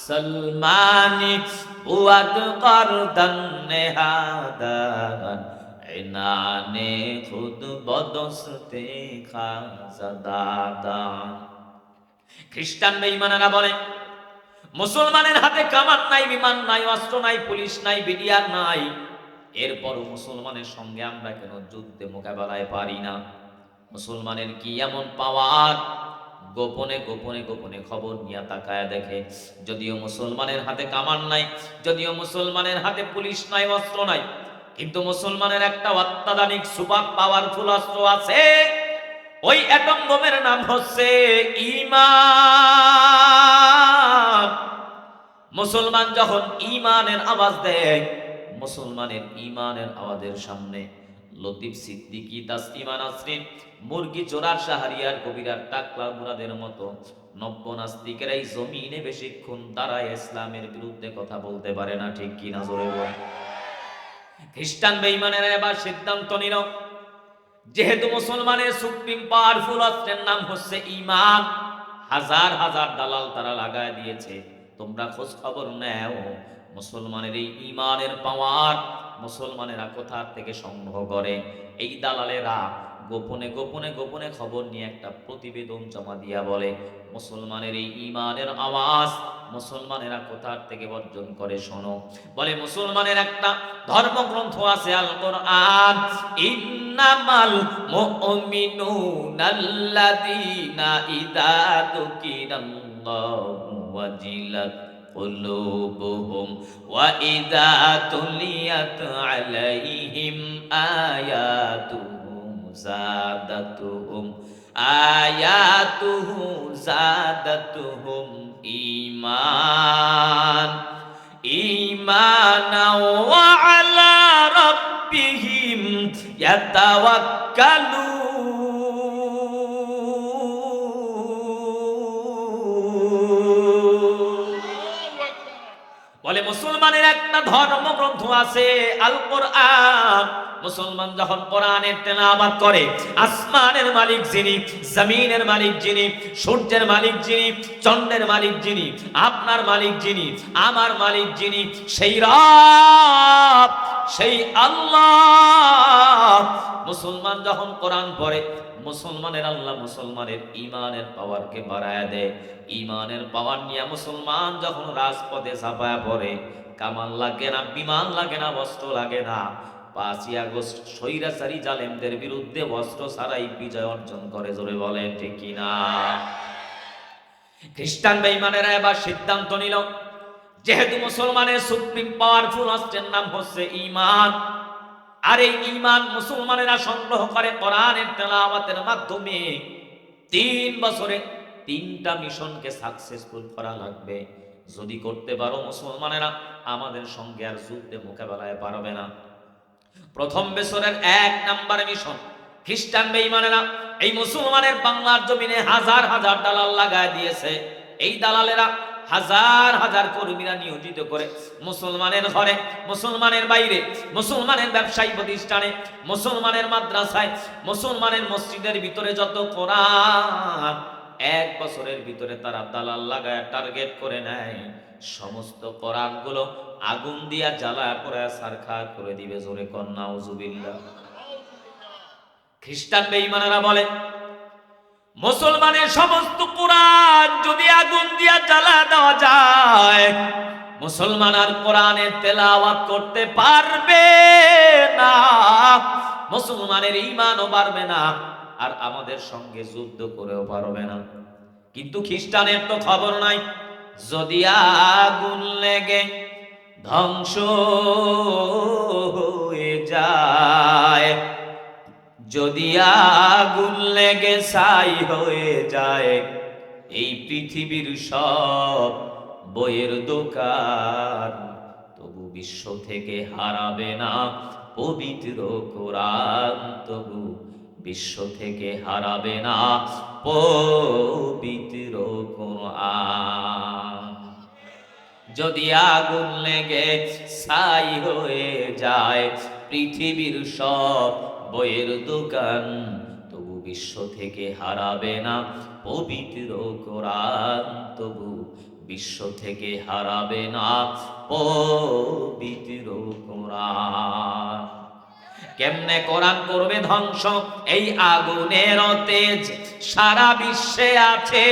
সলমানি বুয়াদ করদন নেহাদান ইনানে খুদ বদস্তে খাজাদাদান। খ্রিস্টান বেঈমানেরা বলে মুসলমানের হাতে কামান নাই, বিমান নাই, অস্ত্র নাই, পুলিশ নাই, বিডিআর নাই, এরপরও মুসলমানের সঙ্গে আমরা কেন যুদ্ধে মোকাবেলায় পারি না? মুসলমানের কি এমন পাওয়ার? গোপনে গোপনে গোপনে খবর নিয়ে তাকায় দেখে, যদিও মুসলমানের হাতে কামান নাই, যদিও মুসলমানের হাতে পুলিশ নাই, অস্ত্র নাই, কিন্তু মুসলমানের একটা অত্যাধুনিক সুপার পাওয়ারফুল অস্ত্র আছে। ওই অ্যাটম বোমের নাম হচ্ছে ঈমান। মুসলমান যখন ঈমানের আওয়াজ দেয়, মুসলমানের ঈমানের আওয়াজের সামনে লতিফ সিদ্দিকী, তাসলিমা নাসরিন, মুরগি চোরার শাহরিয়ার কবিরার টাকলা মুরাদের মতো নব্য নাস্তিকেরাই জমিনে বেশিক্ষণ দাঁড়ায় ইসলামের বিরুদ্ধে কথা বলতে পারে না। ঠিক কি না? জোরে বল। খ্রিস্টান বেঈমানেরা এবার সিদ্ধান্ত নিল, যেহেতু মুসলমানের সুপ্রিম পাওয়ারফুল অস্ত্রের নাম হচ্ছে ঈমান, হাজার হাজার দালাল তারা লাগায় দিয়েছে, তোমরা খোঁজ খবর নাও মুসলমানের এই ঈমানের পাওয়ার মুসলমানেরা কোথা থেকে সংগ্রহ করে। এই দালালেরা গোপনে গোপনে গোপনে খবর নিয়ে একটা প্রতিবেদন জমা দিয়া বলে, মুসলমানের এই ঈমানের আওয়াজ মুসলমানেরা কোথা থেকে বর্জন করে শোনো। বলে মুসলমানের একটা ধর্মগ্রন্থ আছে আল কোরআন, ইন্নামাল মুমিনুনাল্লাযীনা ইযা যুকিরাল্লাহু ওয়াজিলাত কুলুবুহুম ওয়া ইযা তুলিয়াত আলাইহিম আয়াতুহু যাদাতুহুম ঈমান ঈমানাও ওয়া আলা রাব্বিহিম ইয়াতাওয়াক্কালুন। বলে মুসলমানের একটা ধর্মগ্রন্থ আছে আল কোরআন। মুসলমান যখন কোরআনের তেলাওয়াত করে, আসমানের মালিক যিনি, জমিনের মালিক যিনি, সূর্যের মালিক যিনি, চন্দ্রের মালিক যিনি, আপনার মালিক যিনি, আমার মালিক যিনি, সেই রব, সেই আল্লাহ, মুসলমান যখন কোরআন পড়ে, মুসলমানের আল্লাহ মুসলমানের ঈমানের পাওয়ারকে বাড়ায় দেয়। ঈমানের পাওয়ার নিয়ে মুসলমান যখন রাজপথে ঝাঁপায়া পড়ে, কামান লাগে না, বিমান লাগে না, অস্ত্র লাগে না, 5ই আগস্ট স্বৈরাচারী জালেমদের বিরুদ্ধে অস্ত্র ছাড়াই বিজয় অর্জন করে। জোরে বলেন ঠিক কিনা? খ্রিস্টান বেঈমানেরা এবার সিদ্ধান্ত নিল, যেহেতু মুসলমানের সুপ্রিম পাওয়ারফুল অস্ত্রের নাম হচ্ছে ঈমান, আর এই ঈমান মুসলমানেরা সংগ্রহ করে কোরআনের তেলাওয়াতের মাধ্যমে, 3 বছরে 3টা মিশনকে সাকসেসফুল করা লাগবে। যদি করতে পারো মুসলমানেরা আমাদের সঙ্গে আর যুদ্ধে মোকাবেলায় পারবে না। প্রথম বছরের 1 নাম্বার মিশন, খ্রিস্টান বেঈমানেরা এই মুসলমানের বাংলার জমিনে হাজার হাজার দালাল লাগায় দিয়েছে। এই দালালেরা হাজার হাজার কর্মীরা নিয়োজিত করে মুসলমানের ঘরে, মুসলমানের বাইরে, মুসলমানের ব্যবসায়ী প্রতিষ্ঠানে, মুসলমানের মাদ্রাসায়, মুসলমানের মসজিদের ভিতরে যত কোরআন, 1 বছরের ভিতরে তারা দালাল লাগায় টার্গেট করে নেয়, সমস্ত কোরআনগুলো আগুন দিয়া জ্বালায় পড়ে ছারখার করে দিবে। জোরে কর নাউজুবিল্লাহ। খ্রিস্টান বেঈমানেরা বলে মুসলমানের সমস্ত কোরআন যদি আগুন দিয়া জ্বালা দেওয়া যায়, মুসলমান আর কোরআনের তেলাওয়াত করতে পারবে না, মুসলমানের ঈমানও বাড়বে না, আর আমাদের সঙ্গে যুদ্ধ করেও পারবে না। কিন্তু খ্রিস্টানের তো খবর নাই, যদি আগুন লেগে ধ্বংস হয়ে যায়, যদি আগুন লেগে ছাই হয়ে যায়, এই পৃথিবীর সব বইয়ের দোকান, তবু বিশ্ব থেকে হারাবে না পবিত্র কোরআন, তবু বিশ্ব থেকে হারাবে না পবিত্র কোরআন। যদি আগুন লেগে ছাই হয়ে যায় পৃথিবীর সব বইয়ের দোকান, তবু বিশ্ব থেকে হারাবে না পবিত্র কোরআন, তবু বিশ্ব থেকে হারাবে না পবিত্র কোরআন। কেমনে কোরআন করবে ধ্বংস? এই আগুনের তেজ সারা বিশ্বে আছে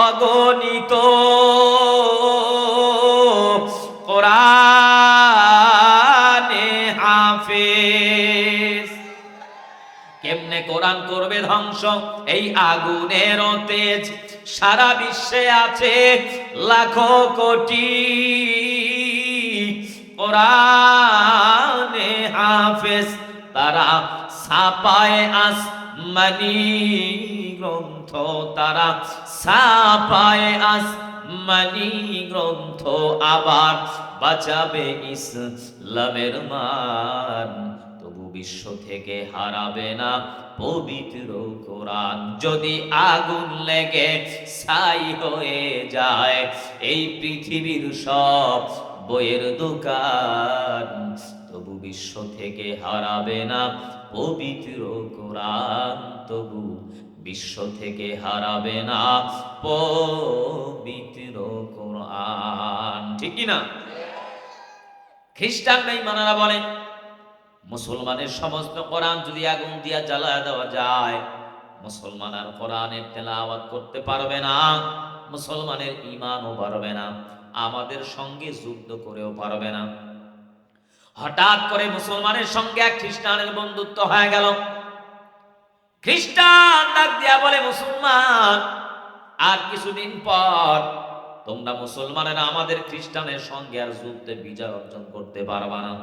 অগণিত, কোরআনে হাফেজ। কেমনে কোরআন করবে ধ্বংস? এই আগুনের তেজ সারা বিশ্বে আছে লাখো কোটি, কোরআনে হাফেজ। তারা ছাপায় আসমানি গ্রন্থ, তারা ছাপায় আসমানি গ্রন্থ, আবার বাঁচাবে ইসলামের মান। তবু বিশ্ব থেকে হারাবে না পবিত্র কোরআন। যদি আগুন লেগে ছাই হয়ে যায় এই পৃথিবীর সব বইয়ের দোকান, তবু বিশ্ব থেকে হারাবে না পবিত্র কোরআন। তবু বিশ্ব থেকে হারাবে না পবিত্র কোরআন। ঠিক কি না? খ্রিস্টান বেঈমানেরা বলে মুসলমানের সমস্ত কোরআন যদি আগুন দিয়া জ্বালায় দেওয়া যায়, মুসলমান আর কোরআনের তেলাওয়াত করতে পারবে না, মুসলমানের ঈমানও বাড়বে না, আমাদের সঙ্গে যুদ্ধ করেও পারবে না। হঠাৎ করে মুসলমানের সঙ্গে এক খ্রিস্টানের বন্ধুত্ব হয়ে গেল। খ্রিস্টান ডাক দিয়া বলে, মুসলমান, আর কিছুদিন পর তোমরা মুসলমানেরা আমাদের খ্রিস্টানের সঙ্গে আর যুদ্ধে বিজয় অর্জন করতে পারবা না।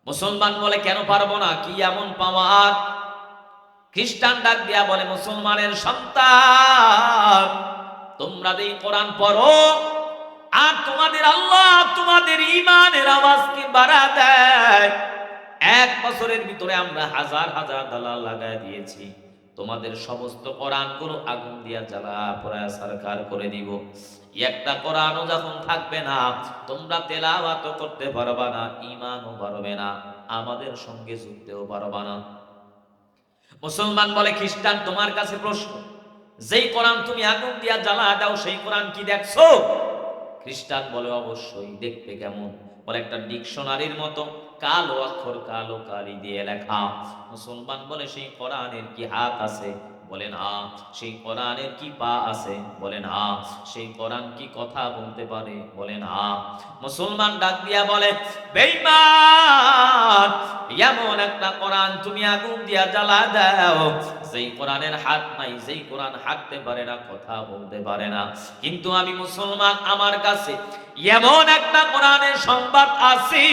মুসলমান বলে, কেন পারবো না? কি এমন পাওয়ার? খ্রিস্টান ডাক দিয়া বলে, মুসলমানের সন্তান, তোমরা যেই কোরআন পড়ো আর তোমাদের আল্লাহ তোমাদের ঈমানের আওয়াজকে বাড়া দেয়, 1 বছরের ভিতরে আমরা হাজার হাজার দালাল লাগায় দিয়েছি, তোমাদের সমস্ত কোরআনগুলো আগুন দিয়া জ্বালা পোড়ায় সারকার করে দিব। একটা কোরআনও যখন থাকবে না, তোমরা তেলাওয়াতও করতে পারবা না, ঈমানও বাড়বে না, আমাদের সঙ্গে যুদ্ধেও পারবা না। মুসলমান বলে, খ্রিস্টান, তোমার কাছে প্রশ্ন, যেই কোরআন তুমি আগুন দিয়া জ্বালা দাও সেই কোরআন কি দেখছো? খ্রিস্টান বলে, অবশ্যই। দেখতে কেমন? বলে, একটা ডিকশনারির মতো কালো অক্ষর কালো কালি দিয়ে লেখা। মুসলমান বলে, সেই কোরআনের কি হাত আছে? বলেন না। সেই কোরআনের কি পা আছে? বলেন না। সেই কোরআন কি কথা বলতে পারে? বলেন না। মুসলমান ডাক দিয়া বলে, বেঈমান, এমন একটা কোরআন তুমি আগুন দিয়া জ্বালা দাও যেই কোরআনের হাত নাই, যেই কোরআন হাঁটতে পারে না, কথা বলতে পারে না। কিন্তু আমি মুসলমান, আমার কাছে এমন একটা কোরআনের সংবাদ আছে,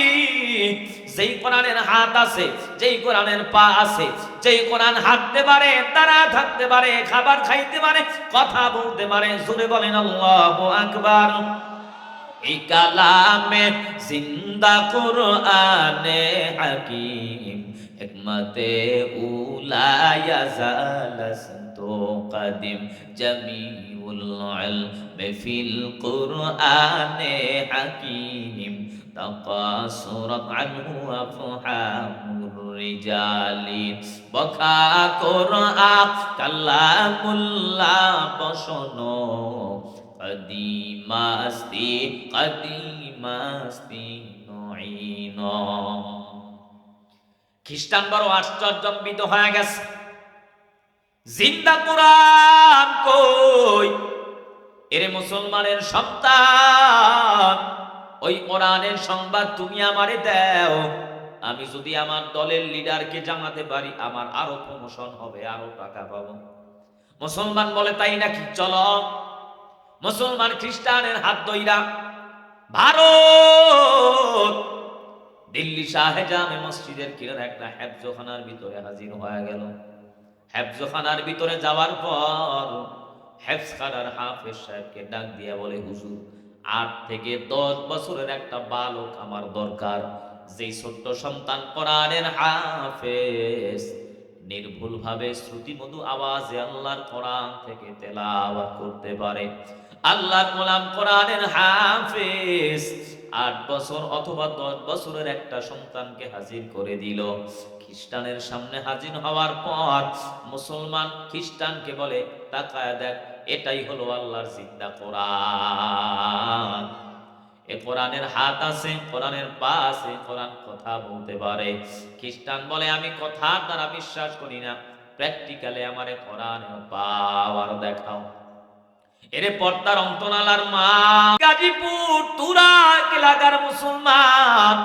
যেই কোরআনের হাত আছে, যেই কোরআনের পা আছে, যেই কোরআন হাঁটতে পারে, তারা থাকতে পারে, খাবার খাইতে পারে, কথা বলতে পারে। জোরে বলেন আল্লাহু আকবার। এই কালামে জিন্দা কোরআনে হাকিম, হিকমতে উলা ইয়াজালাসতো কদিম, জামিউল ইলমি ফিল কোরআনে হাকিম, তাকাসুরাত আনহু আফহামুর রিজালি, বকা কোরআন কালামুল্লাহ বসনো, কদিমাস্তি কদিমাস্তি নঈন। খ্রিস্টান বড় আশ্চর্যজনক হয়ে গেছে, জিন্দা কোরআন কই? এরে মুসলমানের সন্তান, ওই কোরআনের সংবাদ তুমি আমারে দাও, আমি যদি আমার দলের লিডারকে জানাতে পারি, আমার আরো প্রমোশন হবে, আরো টাকা পাবো। মুসলমান বলে, তাই নাকি? চলো। মুসলমান খ্রিস্টানের হাত ধইরা ভারত দিল্লি শাহজামে মসজিদের কিনারে একটা হেফজখানার ভিতরে হাজির হয়ে গেল। হেফজখানার ভিতরে যাওয়ার পর হেফজখানার হাফেজ সাহেবকে ডাক দিয়া বলে, হুজুর, 8 থেকে 10 বছরের একটা বালক আমার দরকার, যেই ছোট্ট সন্তান কোরআনের হাফেজ, নির্ভুলভাবে শ্রুতিমধু আওয়াজে আল্লাহর কোরআন থেকে তেলাওয়াত করতে পারে। আল্লাহর গোলাম কোরআনের হাফেজ 8 বছর অথবা 10 বছরের একটা সন্তানকে হাজির করে দিল। খ্রিস্টানের সামনে হাজির হওয়ার পর মুসলমান খ্রিস্টানকে বলে, তাকায় দেখ, এটাই হলো আল্লাহর জিন্দা কোরআন। এ কোরআনের হাত আছে, কোরআনের পা আছে, কোরআন কথা বলতে পারে। খ্রিস্টান বলে আমি কথার দ্বারা বিশ্বাস করি না, প্র্যাকটিক্যালে আমারে কোরআনের পাওয়ার দেখাও। এরে পর্দার অন্তনালার মা, গাজীপুর তুরাগ এলাকার মুসলমান,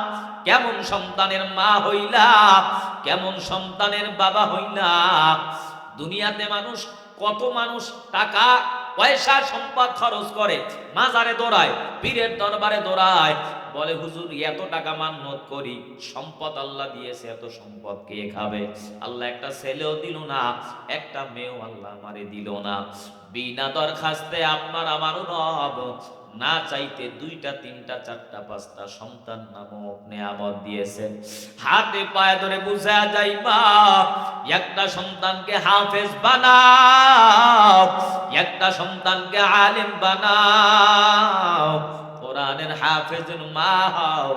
কেমন সন্তানের মা হইলা, কেমন সন্তানের বাবা হইলা। দুনিয়াতে মানুষ, কত মানুষ টাকা পয়সা সম্পদ খরচ করে, মাজারে দৌড়ায়, পীরের দরবারে দৌড়ায়, বলে হুজুর এত টাকা মান্নত করি, সম্পদ আল্লাহ দিয়েছে, এত সম্পদ কে খাবে? আল্লাহ একটা ছেলেও দিল না, একটা মেয়েও আল্লাহ আমারে দিল না। বিনা দরখাস্তে আপনার আমার রব না চাইতে 2টা 3টা 4টা 5টা সন্তান নামক নেয়ামত দিয়েছেন। হাতে পায়ে ধরে বুঝা যাইবা, একটা সন্তানকে হাফেজ বানাও, একটা সন্তানকে আলেম বানাও। কোরআনের হাফেজের মা হও,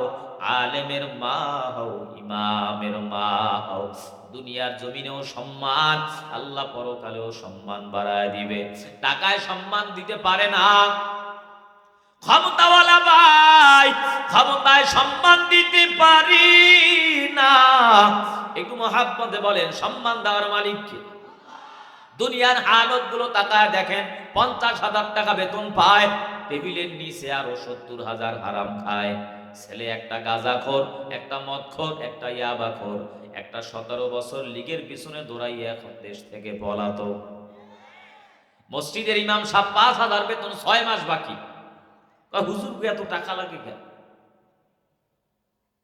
আলেমের মা হও, ইমামের মা হও। দুনিয়ার জমিনেও সম্মান, আল্লাহ পরকালেও সম্মান বাড়ায় দিবে। টাকায় সম্মান দিতে পারে না, ক্ষমতাওয়ালা ভাই, ক্ষমতায় সম্মান দিতে পারি না। একটু মহাব্বতে বলেন সম্মান দেওয়ার মালিক কে? দুনিয়ার হালত গুলো তাকায় দেখেন, 50,000 টাকা বেতন পায়, টেবিলের নিচে আরো 70,000 হারাম খায়। ছেলে একটা গাঁজাখোর, একটা মদখোর, একটা ইয়াবাখোর, একটা 17 বছর লীগের পিছনে দৌড়াইয়া এখন দেশ থেকে পলাতক। মসজিদের ইমাম সাহেব 5,000 বেতন, 6 মাস বাকি। হুজুর গো এত টাকা লাগে কেন?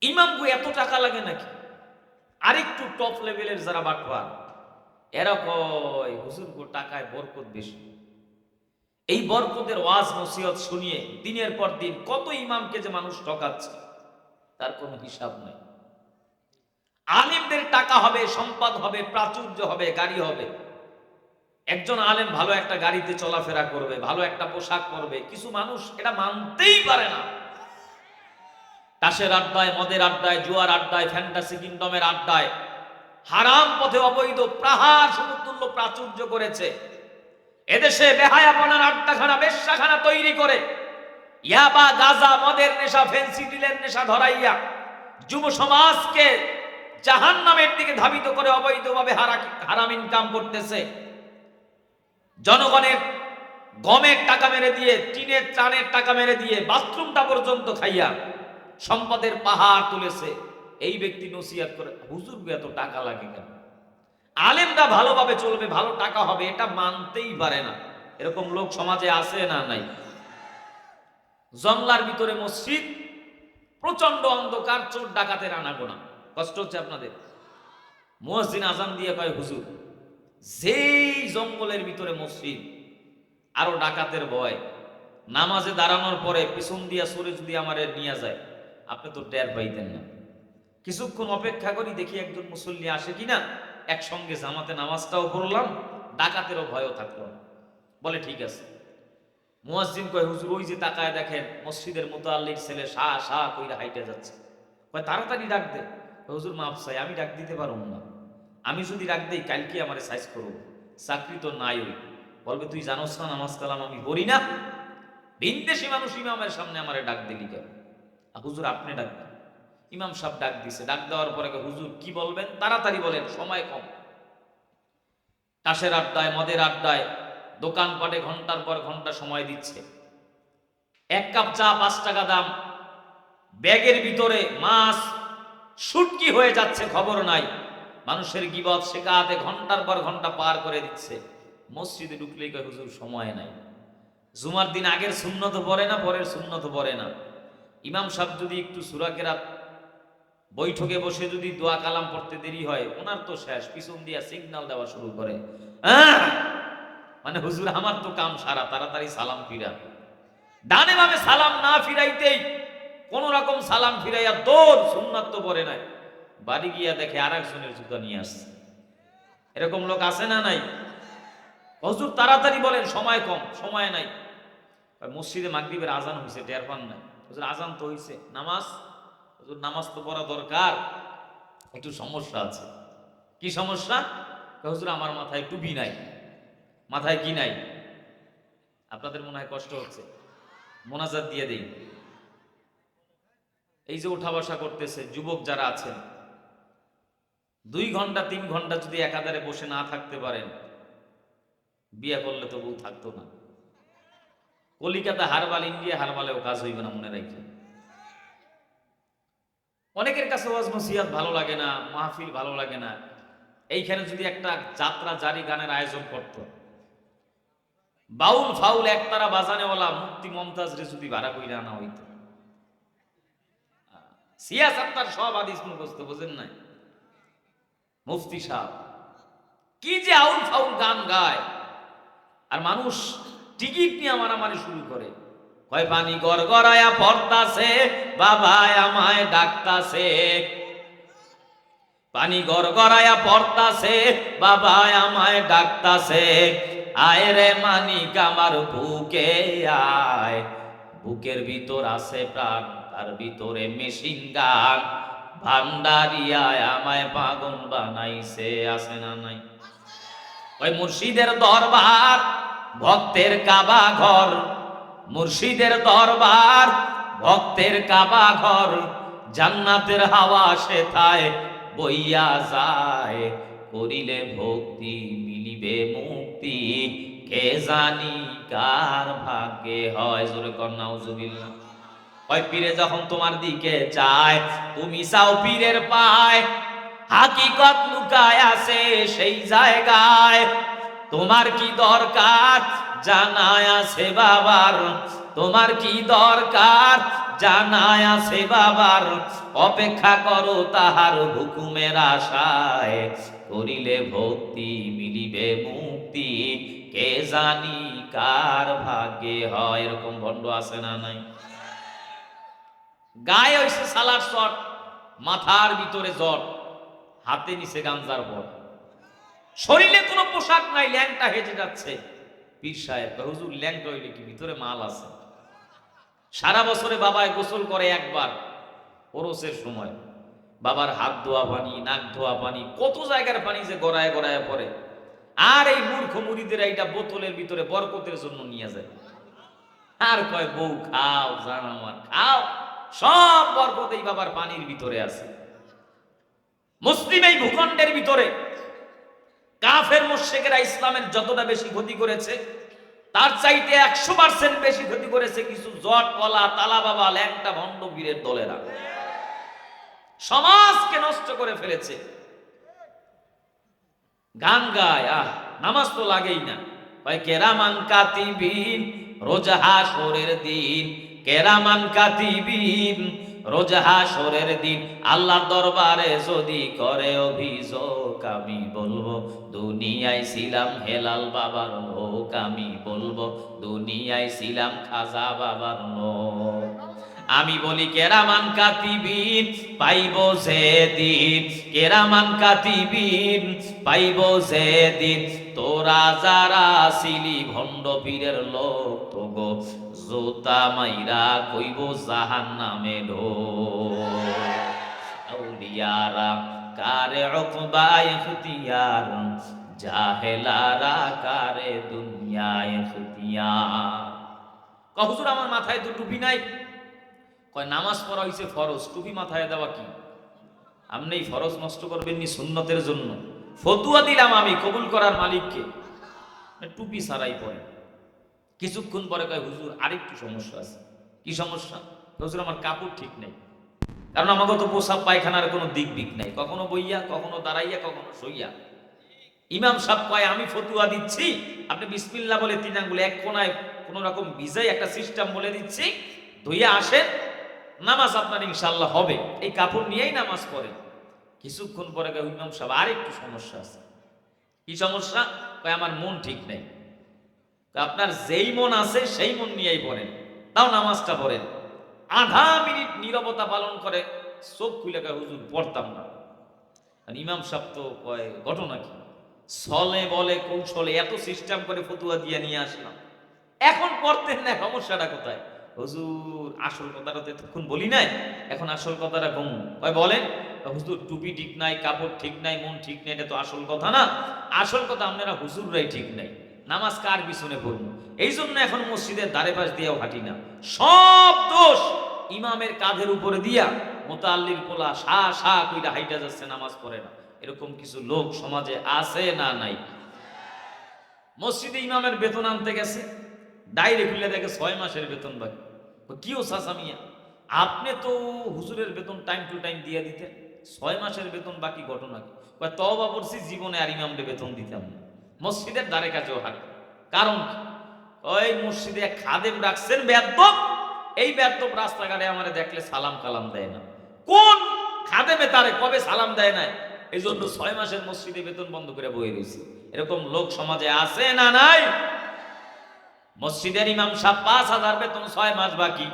ইমাম গো এত টাকা লাগে নাকি? আরেকটু টপ লেভেলের যারা বাটওয়ার, এরা কয় হুজুর গো টাকায় বরকত বেশি। এই বরকতের ওয়াজ নসিহত শুনিয়ে দিনের পর দিন কত ইমামকে যে মানুষ ঠকাচ্ছে তার কোনো হিসাব নাই। আলেমদের টাকা হবে, সম্পদ হবে, প্রাচুর্য হবে, গাড়ি হবে। একজন আলেম ভালো একটা গাড়িতে চলাফেরা করবে, ভালো একটা পোশাক পরবে, কিছু মানুষ এটা মানতেই পারে না। তাসের আড্ডায়, মদের আড্ডায়, জুয়ার আড্ডায়, ফ্যান্টাসি কিংডমের আড্ডায়, হারাম পথে অবৈধ প্রাহার সমতুল্য প্রাচুর্য করেছে। এদেশে বেহায়াপনার আড্ডাখানা, বেশ্যাখানা তৈরি করে ইয়াবা, গাজা, মদের নেশা, ফেন্সিডিলের নেশা ধরাইয়া যুব সমাজকে জাহান্নামের দিকে ধাবিত করে অবৈধভাবে হারাম ইনকাম করতেছে। জনগণের গমের টাকা মেরে দিয়ে, টিনের ত্রাণের টাকা মেরে দিয়ে, বাথরুমটা পর্যন্ত খাইয়া সম্পদের পাহাড় তুলেছে। এই ব্যক্তি নসিহত করে হুজুর এত টাকা লাগে কেন? আলেমরা ভালোভাবে চলবে, ভালো টাকা হবে, এটা মানতেই পারে না। এরকম লোক সমাজে আছে না নাই? জংলার ভিতরে মসজিদ, প্রচন্ড অন্ধকার, চোর ডাকাতের আনাগোনা। কষ্ট হচ্ছে আপনাদের? মুয়াজ্জিন আজান দিয়ে কয় হুজুর, যেই জঙ্গলের ভিতরে মসজিদ, আরো ডাকাতের ভয়, নামাজে দাঁড়ানোর পরে পিছন দিয়া সরে যদি আমারে নিয়ে যায়, আপনি তো টের পাইতেন না। কিছুক্ষণ অপেক্ষা করি, দেখি একজন মুসল্লি আসে কিনা, একসঙ্গে জামাতে নামাজটাও পড়লাম, ডাকাতেরও ভয়ও থাকলো না। বলে ঠিক আছে। মুয়াজ্জিন কয় হুজুর ওই যে তাকায় দেখেন, মসজিদের মুতাল্লির ছেলে শাহ শাহ কইরা হাইটে যাচ্ছে। কয় তাড়াতাড়ি ডাক দে। হুজুর মাফ চাই, আমি ডাক দিতে পারব না। আমি যদি ডাক দেই কালকে আমারে সাইজ করব, চাকরি তো নাই। ওই বলবে তুই জানোস না নামাজ কালাম আমি পড়ি না? ভিনদেশি মানুষ ইমামের সামনে আমারে ডাক দিলি কেন? হুজুর আপনি ডাক দেন। ইমাম সাহেব ডাক দিছে। ডাক দেওয়ার পরে হুজুর কি বলবেন? তাড়াতাড়ি বলেন, সময় কম। তাসের আড্ডায়, মদের আড্ডায়, দোকানপাটে ঘন্টার পর ঘন্টা সময় দিচ্ছে। 1 কাপ চা 5 টাকা দাম, ব্যাগের ভিতরে মাছ শুটকি হয়ে যাচ্ছে, খবর নাই। মানুষের গীবত শেখাতে ঘন্টার পর ঘন্টা পার করে দিচ্ছে। মসজিদে ঢুকলেই কয় হুজুর সময় নাই। জুমার দিন আগের সুন্নত পড়ে না, পরের সুন্নত পড়ে না। ইমাম সাহেব যদি একটু সূরা কেরাত বৈঠকে বসে যদি দোয়া কালাম পড়তে দেরি হয়, ওনার তো শেষ, পিছন দিয়া সিগন্যাল দেওয়া শুরু করে। মানে হুজুর আমার তো কাম সারা, তাড়াতাড়ি সালাম ফিরা। ডানে বামে সালাম না ফিরাইতেই কোন রকম সালাম ফিরাইয়া দৌড়, সুন্নাত তো পড়ে নাই। বাড়ি গিয়া দেখে আর একজনের জুতা নিয়ে আসছে। এরকম লোক আছে না নাই? হুজুর তাড়াতাড়ি বলেন, সময় কম, সময় নাই। মসজিদে মাগরিবের আজান হয়েছে, টের পান নাই? হুজুর আজান তো হয়েছে, নামাজ? হুজুর নামাজ তো পড়া দরকার, একটু সমস্যা আছে। কি সমস্যা? হুজুর আমার মাথায় টুপি নাই। মাথায় কি নাই? আপনাদের মনে হয় কষ্ট হচ্ছে, মোনাজাত দিয়ে দেই। এই যে ওঠা বসা করতেছে যুবক যারা আছেন, 2 ঘন্টা 3 ঘন্টা যদি একাধারে বসে না থাকতে পারেন, বিয়ে করলে তো বউ থাকতো না। কলিকাতা হারবাল, ইন্ডিয়া হারবালেও কাজ হইবে না, মনে রাখবেন। অনেকের কাছে ওয়াজ নসিহত ভালো লাগে না, মাহফিল ভালো লাগে না। এইখানে যদি একটা যাত্রা জারি গানের আয়োজন করত, বাউল ফাউল একতারা বাজানেওয়ালা মুক্তি মমতাজ রে যদি ভাড়া কইরা আনা হইতো, সিয়াসাত তার সব হাদিস মুখস্থ, বোঝেন নাই? মুফতি সাহেব কি যে আউল ফাউল গান গায়, আর মানুষ টিকিট নিয়ে মারামারি শুরু করে। কয় পানি গড়গড়ায়া পড়তাছে, বাবায় আমায় ডাকতাছে। পানি গড়গড়ায়া পড়তাছে, বাবায় আমায় ডাকতাছে। আয় রে মানিক আমার বুকে আয়, বুকের ভিতর আছে প্রাণ, তার ভিতরে মেশিন গান। ভান্ডারিয়ায় আমায় পাগল বানাইছে, আছে না নাই? ওই মুর্শিদের দরবার, ভক্তের কাবা ঘর। মুর্শিদের দরবার, ভক্তের কাবা ঘর। জান্নাতের হাওয়া সেথায় বইয়া যায়, করিলে ভক্তি মিলিবে মুক্তি। কে জানি কার ভাগ্যে হয়। জোরে কর নাউজুবিল্লাহ। ওই পীরে যখন তোমার দিকে চায়, তুমি চাও পীরের পায়। হাকিকত লুকায় আছে সেই জায়গায়। তোমার কি দরকার জানায় আছে বাবার, তোমার কি দরকার জানায় আছে বাবার। অপেক্ষা করো তাহার হুকুমের আশায়, করিলে ভক্তি মিলিবে মুক্তি। কে জানি কার ভাগ্যে হয়। এরকম ভণ্ড আছে না নাই? গায়ে হইছে সালার শট, মাথার ভিতরে জট, হাতে নিচে গামজার বট, শরীরে কোনো পোশাক নাই, ল্যাংটা হেঁটে যাচ্ছে। পীর সাহেব হুজুর ল্যাংটা হইলে কি ভিতরে মাল আছে? সারা বছরে বাবায় গোসল করে একবার ওরসের সময়। বাবার হাত ধোয়া পানি, নাক ধোয়া পানি, কত জায়গার পানি যে গড়ায় গড়ায় পড়ে। আর এই মূর্খ মুড়িদের এইটা বোতলের ভিতরে বরকতের জন্য নিয়ে যায়। আর কয় বউ খাও, জান আমার খাও, সব বরকত এই বাবার পানির ভিতরে আছে। মুসলিম এই ভূখণ্ডের ভিতরে কাফের মুশরিকেরা ইসলামের যতটা বেশি ক্ষতি করেছে, তার চাইতে 100% বেশি ক্ষতি করেছে কিছু জটওয়ালা, তালা বাবা, ল্যাংটা ভণ্ড বীরের দলেরা। সমাজকে নষ্ট করে ফেলেছে। গান গায়, নামাজ তো লাগেই না। ভাই কেরামান কাতিবিন রোজ হাসরের দিন, কেরামান কাতিবিন রোজ হাসরের দিন। আল্লাহর দরবারে যদি করে অভিযোগ, আমি বলবো দুনিয়ায় ছিলাম হেলাল বাবার লোক। আমি বলবো দুনিয়ায় ছিলাম খাজা বাবার লোক। আমি বলি কেরামান কাতিবিন পাইব যেদিন, কেরামান কাতিবিন পাইব যেদিন। তোরা যারা ছিলি ভণ্ড পীরের লোক, তো গো জোতা মাইরা কইব জাহান্নামে ঢোক। আউলিয়ারা কারে উকবা ইখতিয়ার, জাহেলারা কারে দুনিয়া ইখতিয়ার। হুজুর আমার মাথায় তো টুপি নাই। কয় নামাজ পড়া হইছে ফরজ, টুপি মাথায় দেওয়া কি? আপনি এই ফরজ নষ্ট করবেননি সুন্নতের জন্য? ফতুয়া দিলাম আমি, কবুল করার মালিককে। টুপি ছাড়াই পড়ে। কিছুক্ষণ পরে কয় হুজুর আরেকটু সমস্যা আছে। কি সমস্যা? হুজুর আমার কাপড় ঠিক নেই। কারণ আমাকে তো পোশাক পায়খানার কোনো দিক বিক নাই, কখনো বইয়া, কখনো দাঁড়াইয়া, কখনো সইয়া। ইমাম সাহেব কয় আমি ফতুয়া দিচ্ছি, আপনি বিসমিল্লাহ বলে 3 আঙ্গুলে এক কোনায় কোন রকম ভিজাই একটা সিস্টেম বলে দিচ্ছি, ধুইয়া আসেন, নামাজ আপনার ইনশাআল্লাহ হবে। এই কাপড় নিয়েই নামাজ পড়েন। কিছুক্ষণ পরে কয় ইমাম সাহেব আর একটু সমস্যা আছে। কি সমস্যা? কয় আমার মন ঠিক নেই। আপনার যেই মন আছে সেই মন নিয়েই পড়েন, তাও নামাজটা পড়েন। আধা মিনিট নীরবতা পালন করে চোখ খুলে কয় হুজুর পড়তাম না। ইমাম সাহেব তো কয় ঘটনা কি? ছলে বলে কৌশলে এত সিস্টেম করে ফতুয়া দিয়ে নিয়ে আসলাম, এখন পড়তেন না, সমস্যাটা কোথায়? হুজুর আসল কথাটা তো এতক্ষণ বলি নাই, এখন আসল কথাটা কম। কয় বলেন। হুজুর টুপি ঠিক নাই, কাপড় ঠিক নাই, মন ঠিক নাই, এটা তো আসল কথা না। আসল কথা আপনারা হুজুররাই ঠিক নাই। নামাজ কার পিছনে পড়ব? এই জন্য এখন মসজিদের ধারে পাশ দিয়েও হাঁটি না। সব দোষ ইমামের কাঁধের উপরে দিয়া মোতাল্লির পোলা সা সা কইরা হাইটা যাচ্ছে, নামাজ পড়ে না। এরকম কিছু লোক সমাজে আছে না নাই? মসজিদে ইমামের বেতন আনতে গেছে, ডাইরে খুলে দেখে 6 মাসের বেতন বাকি। কি ও চাচা মিয়া, আপনি তো হুজুরের বেতন টাইম টু টাইম দিয়ে দিতেন, 6 মাসের বেতন বাকি, ঘটনা কি? তওবা করছি, জীবনে আর ইমামকে বেতন দিতাম না। মসজিদের দ্বারে কাছেও হাঁটে। কারণ কি? ওই মসজিদে এক খাদেম রাখছেন বেয়াদ্দপ, এই বেয়াদ্দপ রাস্তাঘাটে আমারে দেখলে সালাম কালাম দেয় না। কোন খাদেমে তারে কবে সালাম দেয় না? এই জন্য 6 মাসের মসজিদে বেতন বন্ধ করে বয়ে রয়েছে। এরকম লোক সমাজে আছে না নাই? মসজিদের ইমাম সাহেব 5,000 বেতন, 6 মাস বাকি।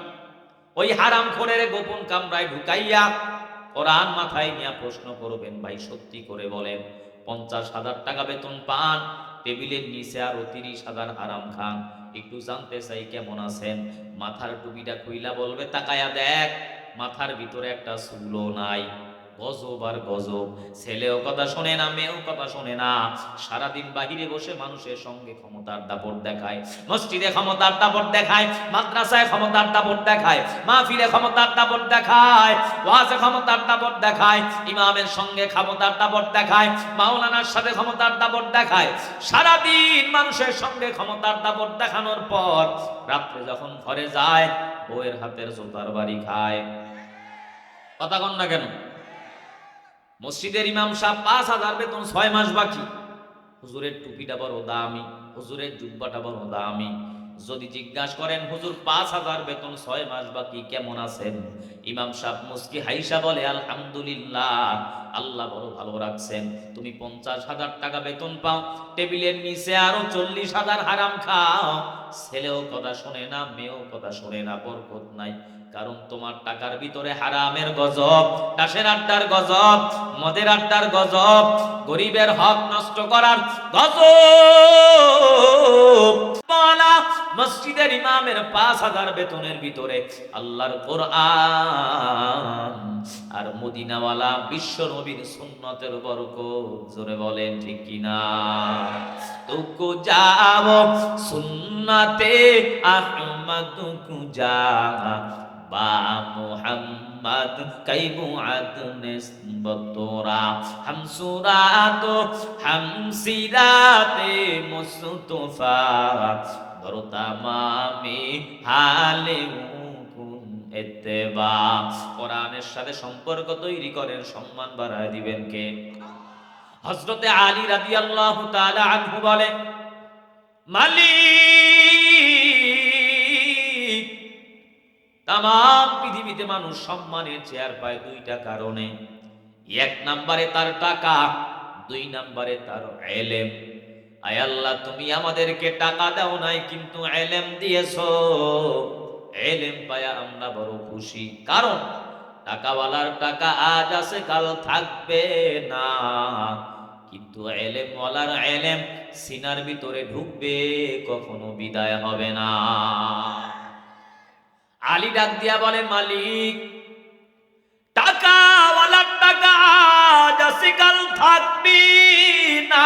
ওই হারাম খোরের গোপন কামরায় ঢুকাইয়া কোরআন মাথায় নিয়ে প্রশ্ন করবেন, ভাই সত্যি করে বলেন 50,000 টাকা বেতন পান, টেবিলের নিচে আরো 30,000 হারাম খান, একটু জানতে চাই কেমন আছেন? মাথার টুপিটা খুইলা বলবে, তাকায়া দেখ মাথার ভিতরে একটা চুলও নাই। গজব আর গজব, ছেলেও কথা শোনে না, মেয়েও কথা শোনে না। সারাদিন বাহিরে বসে মানুষের সঙ্গে ক্ষমতার দাপট দেখায়, মসজিদে ক্ষমতার দাপট দেখায়, মাদ্রাসায় ক্ষমতার দাপট দেখায়, মাহফিলে ক্ষমতার দাপট দেখায়, ওয়াজে ক্ষমতার দাপট দেখায়, ইমামের সঙ্গে ক্ষমতার দাপট দেখায়, মাওলানার সাথে ক্ষমতার দাপট দেখায়। সারাদিন মানুষের সঙ্গে ক্ষমতার দাপট দেখানোর পর রাত্রে যখন ঘরে যায়, বউয়ের হাতের জোতার বাড়ি খায়। কথা কন না কেন? মসজিদের ইমাম সাহেব 5,000 বেতন, 6 মাস বাকি। হুজুরের টুপিটা বড় দামি, হুজুরের জুব্বাটা বড় দামি। যদি জিজ্ঞাসা করেন হুজুর 5,000 বেতন, 6 মাস বাকি, কেমন আছেন? ইমাম সাহেব মুস্কি হাইসা বলে, আলহামদুলিল্লাহ, আল্লাহ বড় ভালো রাখছেন। তুমি 50,000 টাকা বেতন পাও, টেবিলের নিচে আরো 40,000 হারাম খাও, ছেলেও কথা শোনে না, মেয়েও কথা শোনে না, বরকত নাই। কারণ তোমার টাকার ভিতরে হারামের গজব, তাসের আড্ডার গজব, মদের আড্ডার গজব, গরিবের হক নষ্ট করার গজব। মসজিদের ইমামের 5,000 বেতনের ভিতরে আল্লাহর কোরআন আর মদিনাওয়ালা বিশ্ব নবীর সুন্নতের বরকত, জোরে বলেন ঠিক কিনা? তুকু যাও সুন্নতে আহমদ কুজা বা মুহাম্মদ কাইবু আদনেসবতরা হামসুরাতো হামসিরাতে মুস্তফা দরতামামি হালে মুকুন ইত্তেবা। কোরআনের সাথে সম্পর্ক তৈরি করেন, সম্মান বাড়ায় দিবেন কে? হযরতে আলী রাদিয়াল্লাহু তাআলা আনহু বলে, মালিক, তাম পৃথিবীতে মানুষ সম্মানের চেয়ার পায় 2টা কারণে। 1 নম্বরে তার টাকা, 2 নম্বরে তার ইলম। আয় আল্লাহ, তুমি আমাদেরকে টাকা দাও নাই, কিন্তু ইলম দিয়েছো। ইলম পায়া আমরা বড় খুশি, কারণ টাকাওয়ালার টাকা আজ আছে কাল থাকবে না, কিন্তু ইলমওয়ালার ইলম সিনার ভিতরে ঢুকবে, কখনো বিদায় হবে না। আলী ডাক দিয়া বলে, মালিক, টাকাওয়ালার টাকা আজ আছে কাল থাকবে না,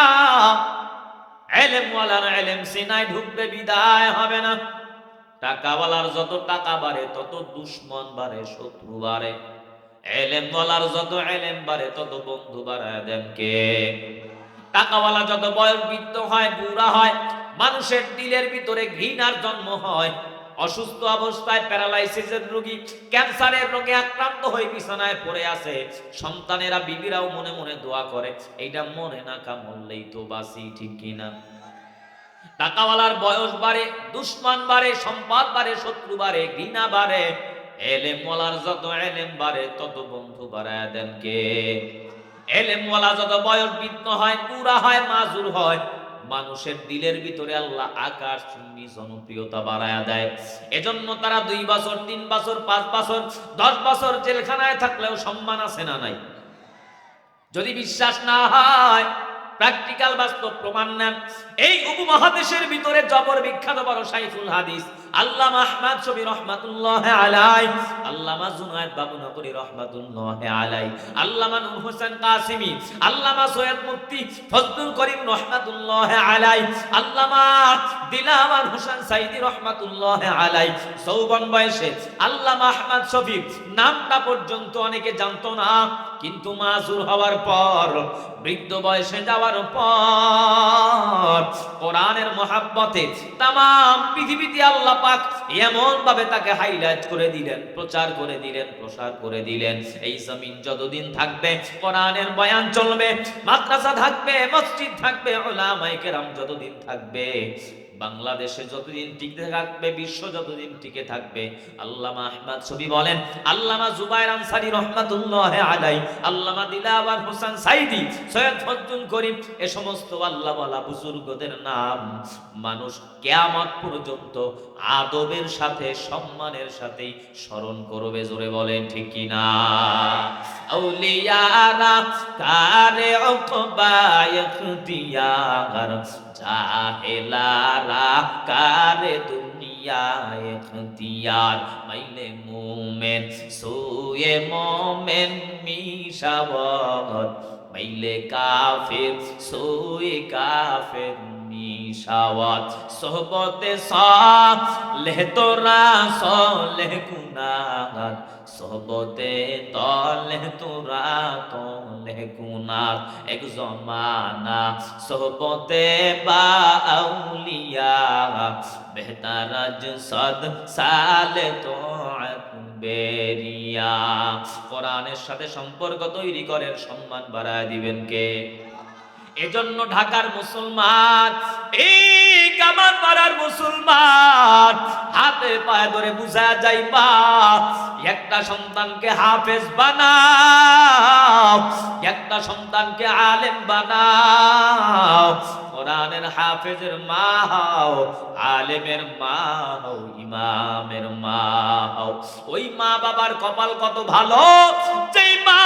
ইলমওয়ালার ইলম সিনায় ঢুকবে, বিদায় হবে না। টাকাওয়ালার যত টাকা বাড়ে তত দুশ্মন বাড়ে, শত্রু বাড়ে। ইলমওয়ালার যত ইলম বাড়ে তত বন্ধু বাড়ায় দেন কে? টাকাওয়ালা যত বয়োবৃদ্ধ হয়, বুড়া হয়, মানুষের দিলের ভিতরে ঘৃণার জন্ম হয়। অসুস্থ অবস্থায় প্যারালাইসিসের রোগী, ক্যান্সারের রোগে আক্রান্ত হয়ে বিছানায় পড়ে আছে, সন্তানেরা, বিবিরাও মনে মনে দোয়া করে, এইটা মনে না কা মরলেই তো বাঁচি, ঠিক কিনা? টাকাওয়ালার বয়স বাড়ে, দুশ্মন বাড়ে, সম্পদ বাড়ে, শত্রু বাড়ে, ঘৃণা বাড়ে। ইলমওয়ালার যত ইলম বাড়ে তত বন্ধু বাড়ায় দেন কে? ইলমওয়ালা যত বয়স বৃদ্ধ হয়, বুড়া হয়, মাজুর হয়, মানুষের দিলের ভিতরে আল্লাহ আকাশ চুম্বি জনপ্রিয়তা বাড়ায়া দেয়। এজন্য তারা 2 বছর, 3 বছর, 5 বছর, 10 বছর জেলখানায় থাকলেও সম্মান আছে না নাই? যদি বিশ্বাস না হয়, প্র্যাকটিক্যাল বাস্তব প্রমাণ নেন। এই উপমহাদেশের ভিতরে জবর বিখ্যাত বড় সাইফুল হাদিস আল্লামা আহমদ শফি রহমাতুল্লাহ আলাই, আল্লামা জুনায়েদ বাবুনগরী রহমাতুল্লাহ আলাই, আল্লামা নূর হোসেন কাসিমি, আল্লামা সৈয়দ মুফতি ফজলুল করিম রহমাতুল্লাহ আলাই, আল্লামা দিলাওয়ার হোসেন সাইদি রহমাতুল্লাহ আলাই যৌবন বয়সে আল্লামা আহমদ শফি নামটা পর্যন্ত অনেকে জানতো না, কিন্তু মাযুর হওয়ার পর, বৃদ্ধ বয়সে যাওয়ার পর কোরআনের মহাব্বতে তামাম পৃথিবীতে আল্লাহ পাক এমন ভাবে তাকে হাইলাইট করে দিলেন, প্রচার করে দিলেন, প্রসার করে দিলেন। এই জমিন যতদিন থাকবে কোরআনের বয়ান চলবে, মাদ্রাসা থাকবে, মসজিদ থাকবে, উলামায়ে কেরাম যতদিন থাকবে, বাংলাদেশে যতদিন টিকে থাকবে, বিশ্ব যতদিন টিকে থাকবে। আল্লামা আহমদ শফি বলেন, আল্লামা জুবায়ের আনসারী রহমাতুল্লাহ আলাই, আল্লামা দিলাওয়ার হোসেন সাইদি, সৈয়দ ফজলুল করিম, এ সমস্ত আল্লাহ ওয়ালা বুজুর্গদের নাম মানুষ কিয়ামত পর্যন্ত আদবের সাথে, সম্মানের সাথে স্মরণ করবে। জোরে বলেন ঠিক কি না? আউলিয়ারা কারে উকবা ইখতিয়ার, জাহেলারা কারে দুনিয়া ইখতিয়ার, মাইলে মুমিন সুয়ে মুমিন মিশাওয়াত, মাইলে কাফির সুয়ে কাফির মিশাওয়াত, সোহবতে সালেহ তোরা সলেহ গুনাহগার, সোহবতে তলেহ তোরা তলেহ গুনাহ, এক জমানা সোহবতে বা আউলিয়া, বেহতার সদ সালে তো বেরিয়া। কোরআনের সাথে সম্পর্ক তৈরি করেন, সম্মান বাড়ায় দিবেন কে? এজন্য ঢাকার মুসলমান, এই কামানপাড়ার মুসলমান, হাতে পায়ে ধরে বুঝা যাইবা, একটা সন্তানকে হাফেজ বানাও, একটা সন্তানকে আলেম বানাও। কোরআনের হাফেজের মা হও, আলেমের মা হও, ইমামের মা হও। ওই মা বাবার কপাল কত ভালো, যেই মা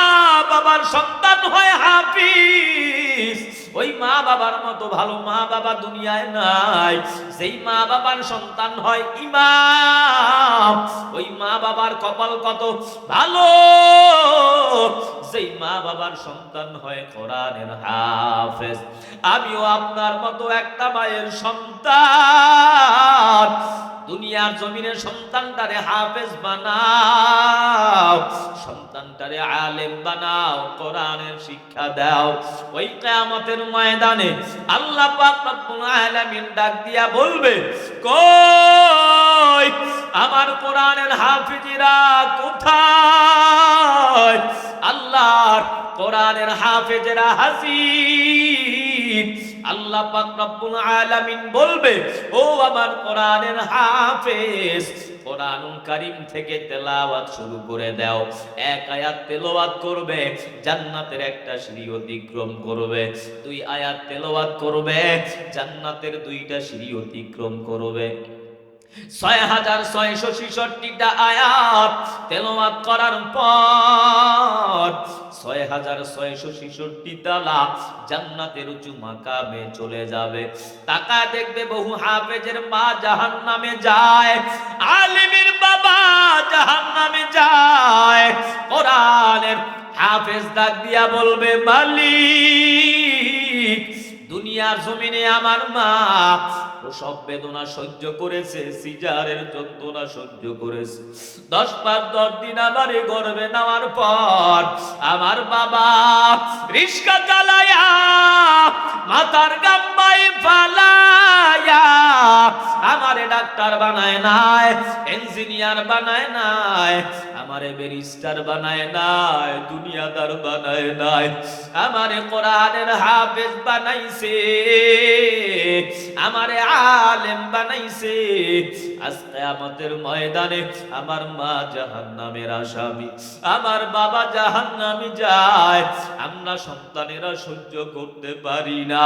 বাবার সন্তান হয় হাফিজ। ওই মা বাবার মতো ভালো মা বাবা দুনিয়ায় নাই। যেই মা বাবার সন্তান হয় ইমাম, ওই মা বাবার কপাল কত ভালো, যেই মা বাবার সন্তান হয় কোরআনের হাফেজ। আমিও আপনার মতো একটা মায়ের সন্তান, দুনিয়ার জমিনের সন্তানটারে হাফেজ বানাও, সন্তানটারে আলেম বানাও, কোরআনের শিক্ষা দাও। ওই কিয়ামতের ময়দানে আল্লাহ পাক রব্বুল আলামিন ডাক দিয়া বলবে, কই আমার কোরআনের হাফেজেরা কোথায়? আল্লাহর কোরআনের হাফেজেরা হাজির। আল্লাহ পাক রব্বুল আলামিন বলবে, ও আমার কোরআনের হাফেজ, কোরআনুল কারীম থেকে তেলাওয়াত শুরু করে দাও। এক আয়াত তেলাওয়াত করবে, জান্নাতের একটা সিঁড়ি অতিক্রম করবে। দুই আয়াত তেলাওয়াত করবে, জান্নাতের দুইটা সিঁড়ি অতিক্রম করবে। ৬৬৬৬টা আয়াত তেলাওয়াত করার পর ৬৬৬৬ তালা জান্নাতের উঁচু মাকামে চলে যাবে। তাকায় দেখবে বহু হাফেজের মা জাহান্নামে যায়, আলেমের বাবা জাহান্নামে যায়। কোরআনের হাফেজ ডাক দিয়া বলবে, মালিক, দুনিয়ার জমিনে আমার মা সব বেদনা সহ্য করেছে, সিজারের যন্ত্রণা সহ্য করেছে। 10 দিন আমারে গর্ভে নেওয়ার পর আমার বাবা রিস্কা চালায়া মাথার গাম্বাই ফালায়া আমারে ডাক্তার বানায় নাই, ইঞ্জিনিয়ার বানায় নাই, আমারে ব্যারিস্টার বানায় নাই, দুনিয়াদার বানায় নাই, আমারে কোরআনের হাফেজ বানাইছে, আমারে আলেম বানাইছে। আজকে আমাদের ময়দানে আমার মা জাহান্নামের আসামি, আমার বাবা জাহান্নামে যায়, আমরা সন্তানেরা সহ্য করতে পারি না।